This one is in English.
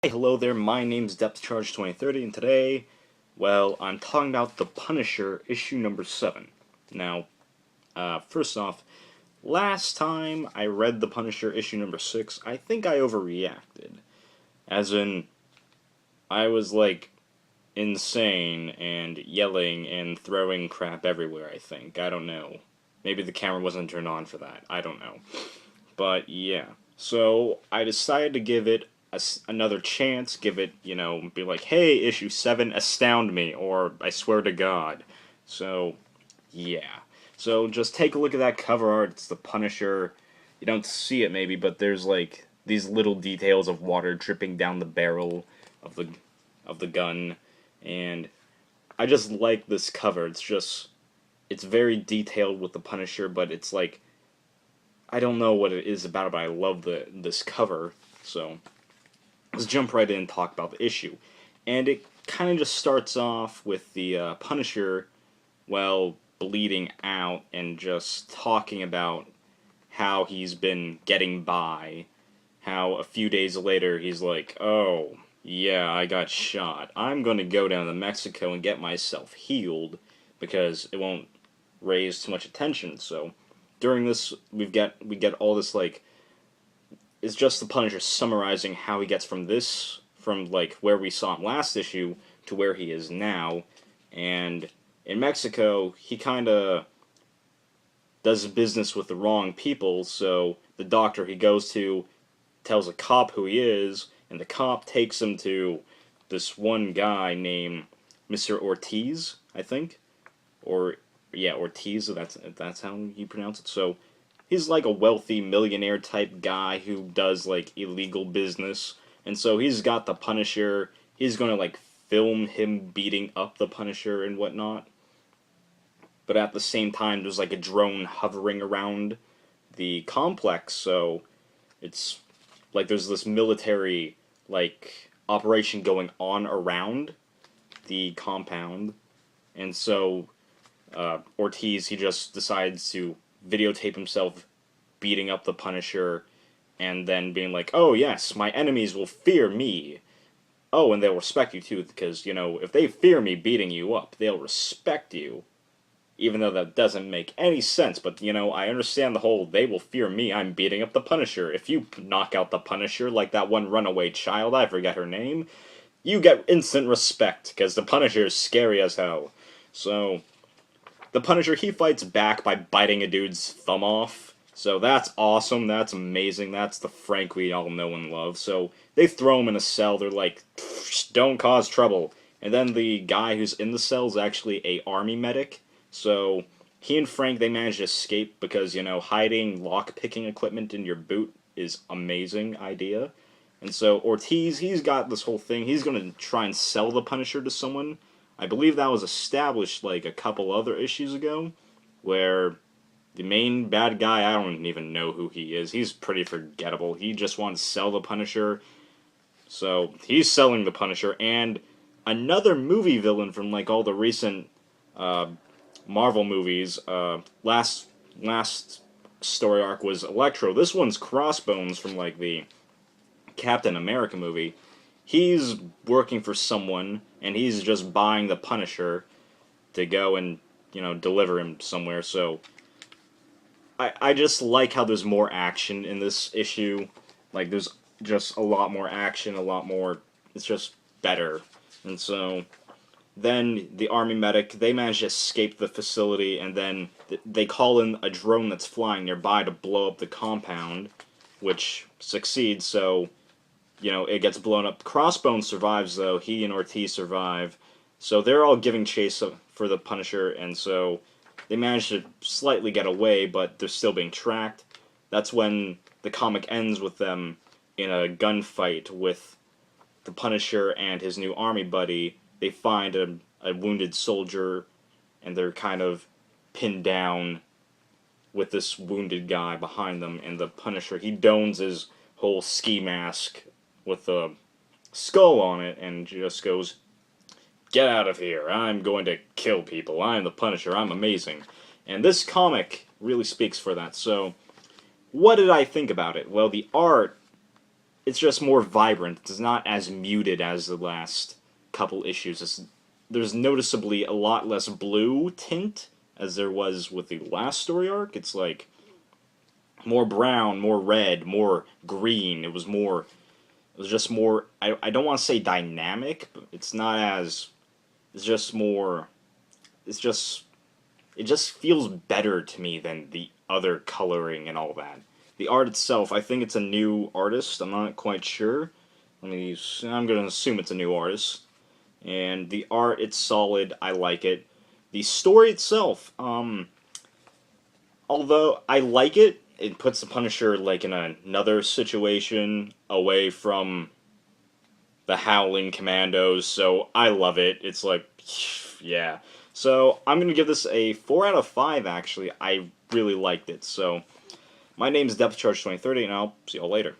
Hey, hello there, my name's Depth Charge 2030, and today, well, I'm talking about The Punisher, issue number 7. Now, first off, last time I read The Punisher, issue number 6, I think I overreacted. As in, I was, like, insane and yelling and throwing crap everywhere, I think. I don't know. Maybe the camera wasn't turned on for that. I don't know. But, yeah. So, I decided to give it another chance, give it, be like, hey, issue 7, astound me, or I swear to God. So, yeah. So, just take a look at that cover art. It's the Punisher. You don't see it, maybe, but there's, like, these little details of water dripping down the barrel of the gun. And I just like this cover. It's very detailed with the Punisher, but it's like, I don't know what it is about it, but I love this cover. So, let's jump right in and talk about the issue. And it kind of just starts off with the Punisher, well, bleeding out and just talking about how he's been getting by. How a few days later he's like, oh, yeah, I got shot. I'm going to go down to Mexico and get myself healed because it won't raise too much attention. So during this, we get all this, like, it's just the Punisher summarizing how he gets from like where we saw him last issue to where he is now. And in Mexico, he kind of does business with the wrong people, so the doctor he goes to tells a cop who he is, and the cop takes him to this one guy named Mr. Ortiz, I think. Or, yeah, Ortiz, that's how you pronounce it. So, he's like a wealthy millionaire type guy who does like illegal business, and so he's got the Punisher. He's gonna like film him beating up the Punisher and whatnot. But at the same time, there's like a drone hovering around the complex, so it's like there's this military like operation going on around the compound, and so Ortiz, he just decides to videotape himself beating up the Punisher and then being like, oh yes, my enemies will fear me. Oh, and they'll respect you too, because, if they fear me beating you up, they'll respect you. Even though that doesn't make any sense, but, I understand the whole, they will fear me, I'm beating up the Punisher. If you knock out the Punisher, like that one runaway child, I forget her name, you get instant respect, because the Punisher is scary as hell. So, the Punisher, he fights back by biting a dude's thumb off. So that's awesome, that's amazing, that's the Frank we all know and love. So they throw him in a cell, they're like, don't cause trouble. And then the guy who's in the cell is actually a army medic. So he and Frank, they manage to escape because, hiding lock-picking equipment in your boot is amazing idea. And so Ortiz, he's got this whole thing, he's going to try and sell the Punisher to someone. I believe that was established like a couple other issues ago, where the main bad guy, I don't even know who he is. He's pretty forgettable. He just wants to sell the Punisher. So he's selling the Punisher, and another movie villain from like all the recent Marvel movies. Last story arc was Electro. This one's Crossbones from like the Captain America movie. He's working for someone, and he's just buying the Punisher to go and deliver him somewhere. So I just like how there's more action in this issue. Like, there's just a lot more action, a lot more. It's just better. And so then the army medic, they manage to escape the facility, and then they call in a drone that's flying nearby to blow up the compound, which succeeds, so, it gets blown up. Crossbones survives, though. He and Ortiz survive. So they're all giving chase for the Punisher, and so they manage to slightly get away, but they're still being tracked. That's when the comic ends with them in a gunfight with the Punisher and his new army buddy. They find a wounded soldier, and they're kind of pinned down with this wounded guy behind them, and the Punisher, he dons his whole ski mask with a skull on it, and just goes, get out of here, I'm going to kill people, I'm the Punisher, I'm amazing. And this comic really speaks for that. So, what did I think about it? Well, the art it's just more vibrant. It's not as muted as the last couple issues. There's noticeably a lot less blue tint as there was with the last story arc. It's like more brown, more red, more green. It was just more. I don't want to say dynamic, but it's not as. It's just more. It's just. It just feels better to me than the other coloring and all that. The art itself, I think it's a new artist. I'm not quite sure. I'm gonna assume it's a new artist. And the art, it's solid. I like it. The story itself, although I like it, it puts the Punisher like in another situation away from the Howling Commandos. So I love it. It's like, yeah. So I'm gonna give this a 4 out of 5. Actually, I really liked it. So my name is Depth Charge 2030, and I'll see y'all later.